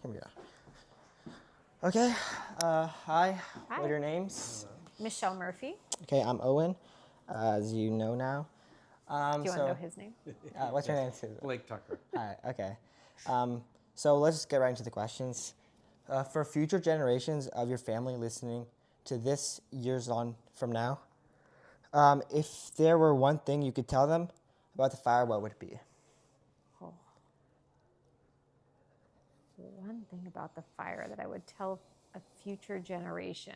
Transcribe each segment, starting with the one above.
Here we go. Okay. Hi. Hi. What are your names? Michelle Murphy. Okay, I'm Owen, as you know now. Do you want to know his name? What's your name too? Blake Tucker. Hi. Okay. So let's just get right into the questions. For future generations of your family listening to this years on from now, if there were one thing you could tell them about the fire, what would it be? Oh. One thing about the fire that I would tell a future generation.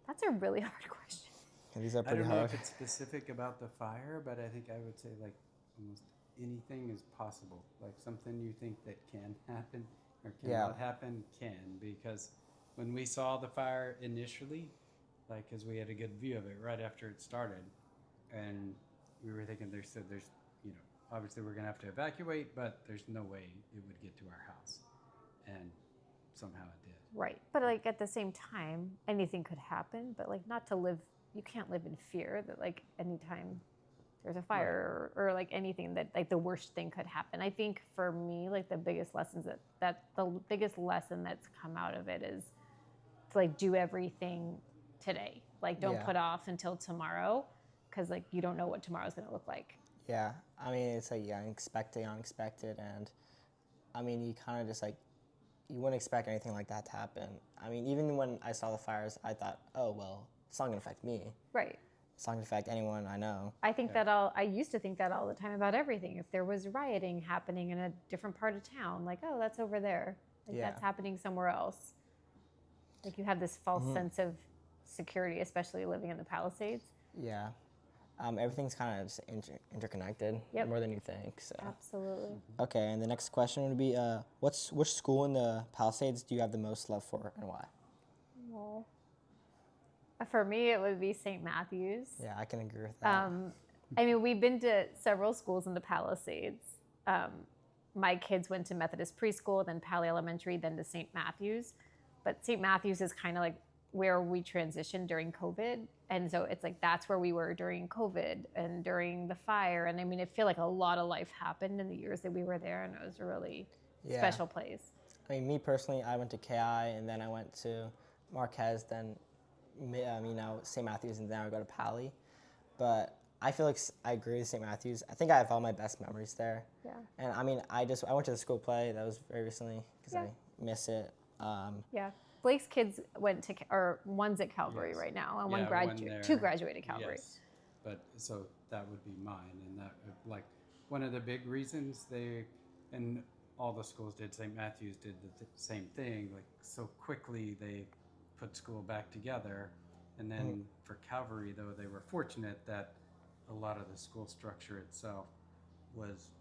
That's a really hard question. And these are I pretty don't know hard. if it's specific about the fire, but I think I would say like almost anything is possible. Like something you think that can happen or cannot happen can, because when we saw the fire initially, like because we had a good view of it right after it started, and we were thinking there's obviously we're gonna have to evacuate, but there's no way it would get to our house, and somehow it did. Right. But like at the same time, anything could happen, but like not to live, you can't live in fear that like anytime there's a fire or like anything that like the worst thing could happen. I think for me, like the biggest lessons that the biggest lesson that's come out of it is to like do everything today. Like don't put off until tomorrow, because like you don't know what tomorrow's going to look like. Yeah, I mean, it's like unexpected, and I mean, you kind of just like, you wouldn't expect anything like that to happen. I mean, even when I saw the fires, I thought, oh, well, it's not going to affect me. Right. It's not going to affect anyone I know. I think I used to think that all the time about everything. If there was rioting happening in a different part of town, like, oh, that's over there. Like that's happening somewhere else. Like you have this false sense of security, especially living in the Palisades. Yeah. Everything's kind of just interconnected more than you think. So. Absolutely. Okay, and the next question would be, which school in the Palisades do you have the most love for, and why? Well, for me, it would be St. Matthew's. Yeah, I can agree with that. I mean, we've been to several schools in the Palisades. My kids went to Methodist preschool, then Pali Elementary, then to St. Matthew's. But St. Matthew's is kind of like where we transitioned during COVID. And so it's like that's where we were during COVID and during the fire. And I mean, I feel like a lot of life happened in the years that we were there, and it was a really special place. I mean, me personally, I went to KI, and then I went to Marquez, then St. Matthew's, and then I would go to Pali. But I feel like I agree with St. Matthew's. I think I have all my best memories there. Yeah. And I mean, I went to the school play that was very recently because I miss it. Yeah. Blake's kids one's at Calvary right now, and two graduated Calvary. Yes, but so that would be mine, and that like one of the big reasons and all the schools did. St. Matthew's did the same thing. Like so quickly they put school back together, and then for Calvary though they were fortunate that a lot of the school structure itself was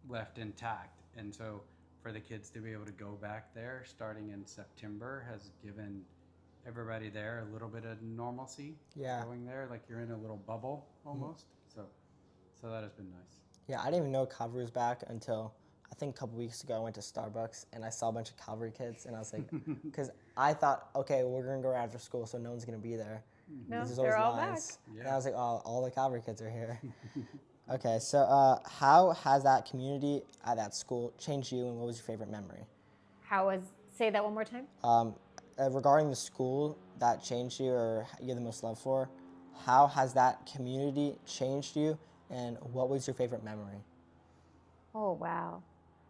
left intact, and so for the kids to be able to go back there starting in September has given everybody there a little bit of normalcy. Going there, like you're in a little bubble almost. So that has been nice. Yeah, I didn't even know Calvary was back until I think a couple weeks ago. I went to Starbucks and I saw a bunch of Calvary kids, and I was like, because I thought, okay, we're gonna go right after school, so no one's gonna be there. No, they're all back. And I was like, oh, all the Calvary kids are here. Okay, so how has that community at that school changed you, and what was your favorite memory? Say that one more time? Regarding the school that changed you or you have the most love for, how has that community changed you, and what was your favorite memory? Oh, wow.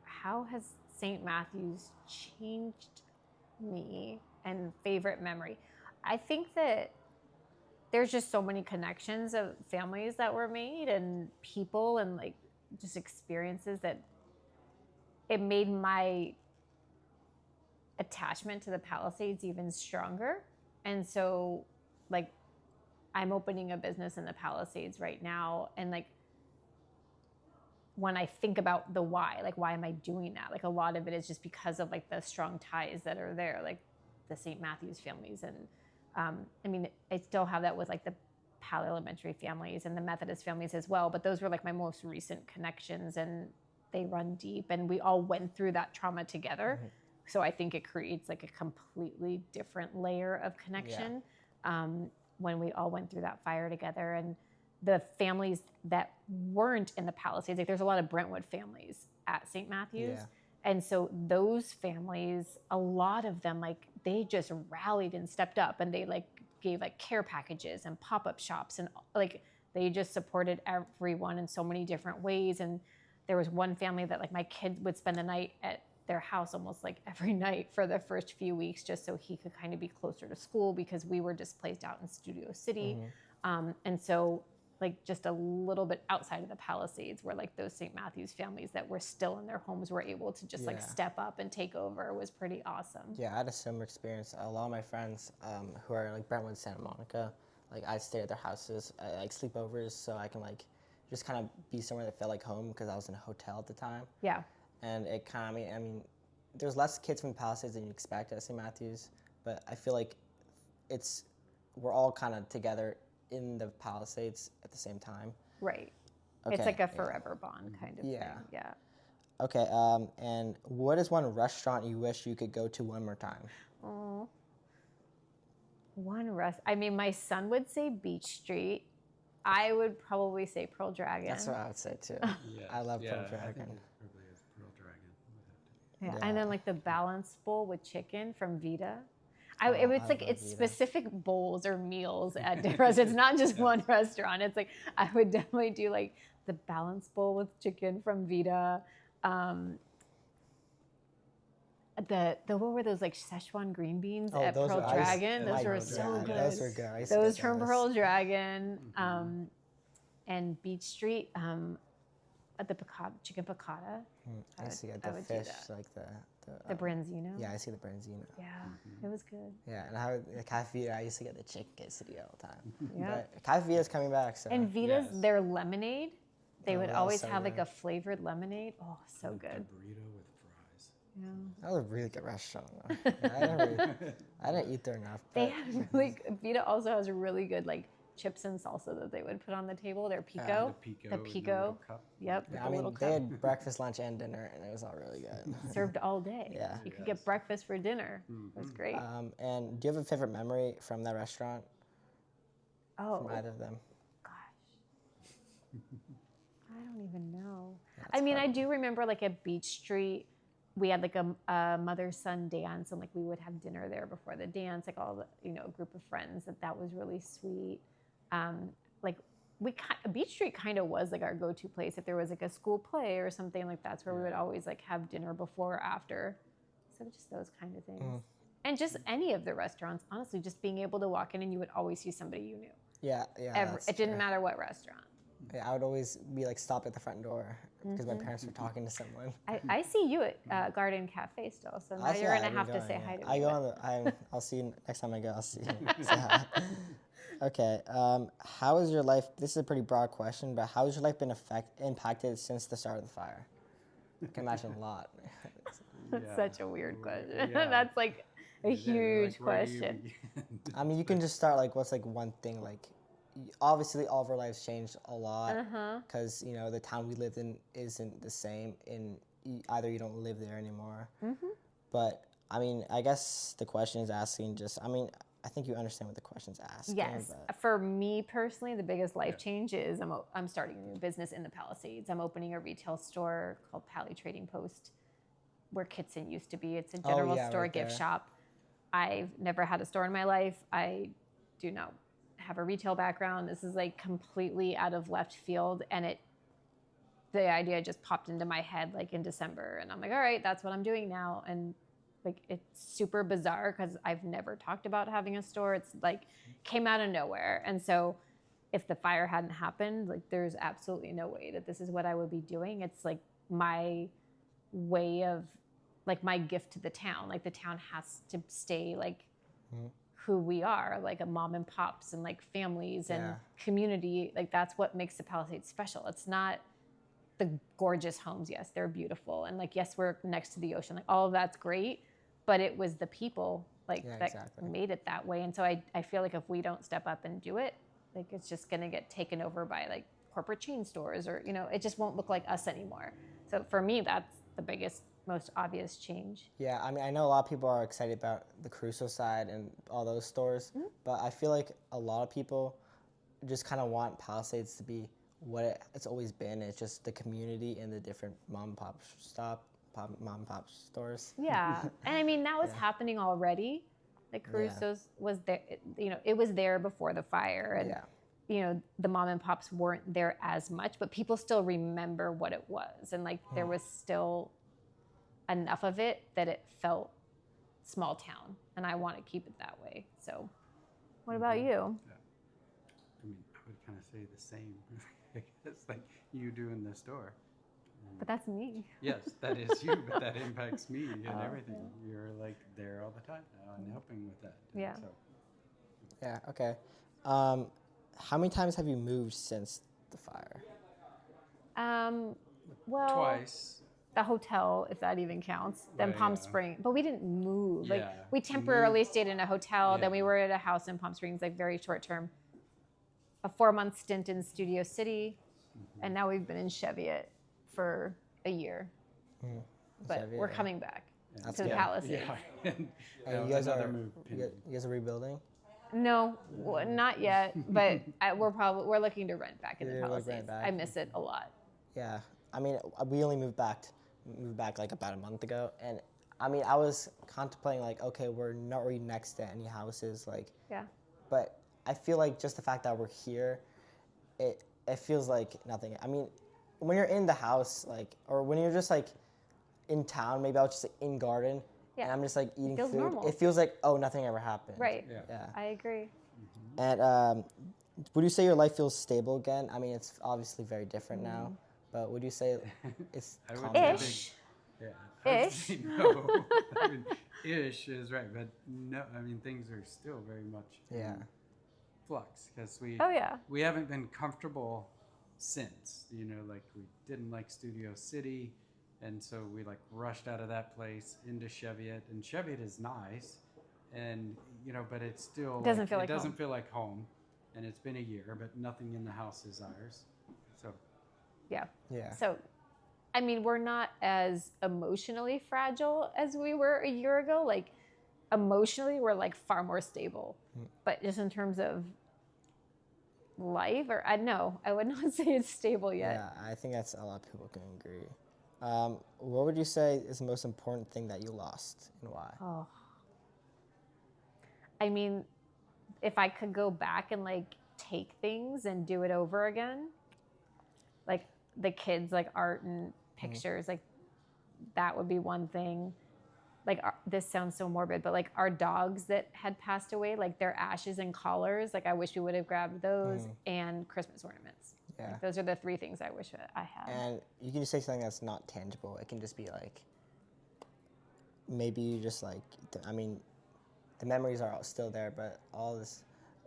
How has St. Matthew's changed me and favorite memory? I think that there's just so many connections of families that were made and people and like just experiences that it made my attachment to the Palisades even stronger. And so like I'm opening a business in the Palisades right now, and like when I think about the why, like why am I doing that? Like a lot of it is just because of like the strong ties that are there, like the St. Matthew's families. And I mean, I still have that with like the Pali Elementary families and the Methodist families as well, but those were like my most recent connections, and they run deep, and we all went through that trauma together. So I think it creates like a completely different layer of connection when we all went through that fire together. And the families that weren't in the Palisades, like there's a lot of Brentwood families at St. Matthew's, And so those families, a lot of them, like they just rallied and stepped up, and they like gave like care packages and pop-up shops, and like they just supported everyone in so many different ways. And there was one family that like my kid would spend the night at their house almost like every night for the first few weeks, just so he could kind of be closer to school, because we were displaced out in Studio City. And so like just a little bit outside of the Palisades, where like those St. Matthews families that were still in their homes were able to just like Yeah. step up and take over, was pretty awesome. Yeah, I had a similar experience. A lot of my friends who are like Brentwood, Santa Monica, like I stayed at their houses, like sleepovers, so I can like just kind of be somewhere that felt like home, because I was in a hotel at the time. Yeah. And it kind of, I mean, there's less kids from the Palisades than you expect at St. Matthews, but I feel like we're all kind of together in the Palisades at the same time. Right. Okay, It's like a yeah. forever bond kind of Yeah. thing. Yeah. Okay, and what is one restaurant you wish you could go to one more time? Oh. I mean, my son would say Beach Street. I would probably say Pearl Dragon. That's what I would say too. Yeah, I love Pearl I think Dragon. it probably is Pearl Dragon. Would have to Yeah. Yeah. And then like the balance bowl with chicken from Vita. Oh, It's I like love it's Vita. specific bowls or meals at different restaurants. It's not just one restaurant. It's like I would definitely do like the balance bowl with chicken from Vita. The what were those like Szechuan green beans Oh, at those Pearl were- I used- Dragon? Those like were Pearl so Dragon. good. Those were good. I used to Those get from those. Pearl Dragon, Mhm. and Beach Street, at the chicken piccata, I used to get I the would do fish, that. like the the branzino. Yeah, I see the branzino. Yeah, Mm-hmm. it was good. Yeah, and I would, the Cafe Vita, I used to get the chicken quesadilla all the time. Yeah. But Cafe Vita's coming back, so. And Vita's, Yes. their lemonade, they Oh, would that was always so have like good. a flavored lemonade. Oh, so like good. The burrito with fries. Yeah. That was a really good restaurant. Though. Yeah, I didn't eat there enough. They But had really Vita also has really good like chips and salsa that they would put on the table. Their pico. The pico. The in pico. little cup. Yep. yeah, with I the mean, little they cup. had breakfast, lunch, and dinner, and it was all really good. Served all day. Yeah. You could Yes. get breakfast for dinner. It was Mhm. great. And do you have a favorite memory from that restaurant, Oh, from either of them? gosh. I don't even know. Yeah, I it's mean, I hard. do remember like at Beach Street, we had like a mother-son dance, and like we would have dinner there before the dance, like all the, group of friends. That was really sweet. Like Beach Street kind of was like our go-to place if there was like a school play or something like that's where we would always like have dinner before or after. So just those kind of things. Mhm. And just any of the restaurants, honestly, just being able to walk in and you would always see somebody you knew. Yeah, that's It didn't true. matter what restaurant. Yeah, I would always be like stopped at the front door because Mm-hmm. my parents were talking to someone. I see you at Garden Cafe still, so now Actually, you're I've gonna been have to going, say yeah. hi to me. I go but- on the. I'll see you next time I go. I'll see you. Say hi. Okay. How has your life? This is a pretty broad question, but how has your life been impacted since the start of the fire? I can imagine a lot. That's Yeah. such a weird question. Yeah. That's like a It is, like, huge where do you question. begin? I mean, you can just start like, what's like one thing like? Obviously, all of our lives changed a lot Uh-huh. because the town we lived in isn't the same. Either you don't live there anymore. Mm-hmm. But I mean, I guess the question is asking just. I mean, I think you understand what the question's asking. Yes. But For me personally, the biggest life Yeah. change is I'm starting a new business in the Palisades. I'm opening a retail store called Pally Trading Post, where Kitson used to be. It's a general yeah, store right gift there. shop. I've never had a store in my life. I do not have a retail background. This is like completely out of left field, and the idea just popped into my head like in December, and I'm like, all right, that's what I'm doing now. And like it's super bizarre because I've never talked about having a store. It's like came out of nowhere. And so if the fire hadn't happened, like there's absolutely no way that this is what I would be doing. It's like my way of like my gift to the town. Like the town has to stay like who we are, like a mom and pops and like families and Yeah. community. Like that's what makes the Palisades special. It's not the gorgeous homes. Yes, they're beautiful. And like, yes, we're next to the ocean. Like all of that's great, but it was the people like Yeah, that exactly. made it that way. And so I feel like if we don't step up and do it, like it's just going to get taken over by like corporate chain stores or, it just won't look like us anymore. So for me, that's the biggest, most obvious change. Yeah, I mean, I know a lot of people are excited about the Caruso side and all those stores, but I feel like a lot of people just kind of want Palisades to be what it's always been. It's just the community and the different mom and pop mom and pop stores. Yeah. And I mean, that was Yeah. happening already. Like Yeah. Caruso's was there, it was there before the fire. And, Yeah. the mom and pops weren't there as much, but people still remember what it was. And like, there was still enough of it that it felt small town. And I want to keep it that way. So, what about you? I mean, I would kind of say the same. I guess like you do in the store. But that's me. Yes, that is you, but that impacts me and Oh, everything. You're like there all the time now and helping with that. And Yeah. So, Yeah. Okay. How many times have you moved since the fire? Well, twice. the hotel, if that even counts, then Right, Palm yeah. Springs. But we didn't move. Like Yeah, we temporarily stayed in a hotel. Then Yeah. we were at a house in Palm Springs, like very short term. A 4-month stint in Studio City, Mm-hmm. and now we've been in Cheviot for a year. But Cheviot, we're yeah. coming back That's to the good. Palisades. Yeah. And And you guys another are move. you guys are rebuilding. No, not yet. But we're looking to rent back in the You're gonna rent Palisades. back? I miss it a lot. Yeah, I mean, we only moved back like about a month ago, and I mean, I was contemplating like, okay, we're not really next to any houses, like, Yeah. but I feel like just the fact that we're here, it feels like nothing. I mean, when you're in the house, like, or when you're just like in town, maybe I was just like, in garden, Yeah. and I'm just like eating feels food. normal. It feels like, oh, nothing ever happened. Right. Yeah. Yeah. I agree. And would you say your life feels stable again? I mean, it's obviously very different now, but would you say it's I would calm say down? Ish. Yeah. I would Ish. say no. I mean, ish is right, but no. I mean, things are still very much Yeah. in flux because Oh yeah. we haven't been comfortable since. Like we didn't like Studio City, and so we like rushed out of that place into Cheviot, and Cheviot is nice, and but it's still Doesn't feel like it doesn't home. feel like home, and it's been a year, but nothing in the house is ours. So Yeah. Yeah. So, I mean, we're not as emotionally fragile as we were a year ago. Like, emotionally, we're like far more stable. But just in terms of life, or I know, I would not say it's stable yet. Yeah, I think that's a lot of people can agree. What would you say is the most important thing that you lost and why? Oh. I mean, if I could go back and like take things and do it over again, like the kids, like art and pictures, like that would be one thing. Like this sounds so morbid, but like our dogs that had passed away, like their ashes and collars, like I wish we would have grabbed those, and Christmas ornaments. Yeah. Like, those are the 3 things I wish I had. And you can just say something that's not tangible. It can just be like, maybe you just like, I mean, the memories are all still there, but all this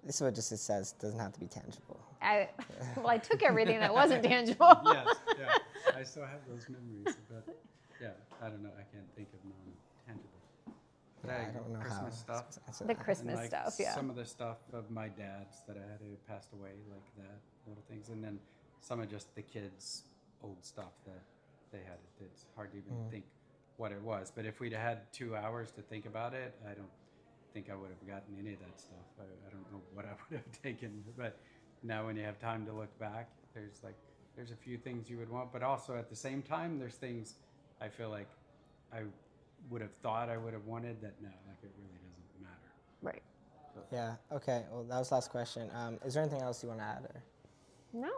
is what just it says, doesn't have to be tangible. Well, I took everything that wasn't tangible. yes, yeah, I still have those memories, but yeah, I don't know. I can't think of non-tangible. But Yeah, I don't know Christmas how. stuff. The Christmas and, like, stuff, yeah. Some of the stuff of my dad's that I had who passed away, like that, little things, and then some of just the kids' old stuff that they had. It's hard to even think what it was. But if we'd had 2 hours to think about it, I don't think I would have gotten any of that stuff. I don't know what I would have taken. But now when you have time to look back, there's a few things you would want, but also at the same time, there's things I feel like I would have thought I would have wanted that no, like it really doesn't matter. Right. Yeah, okay, well, that was the last question. Is there anything else you want to add? Or? No,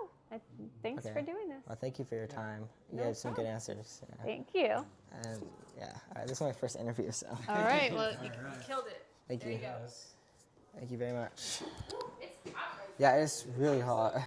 thanks Okay. for doing this. Well, thank you for your time. You No had some good problem. answers. Yeah. Thank you. And yeah, this is my first interview, so All right. Well, you right. killed it. thank There you. you go. Thank you very much. It's hot right Yeah, it's really hot.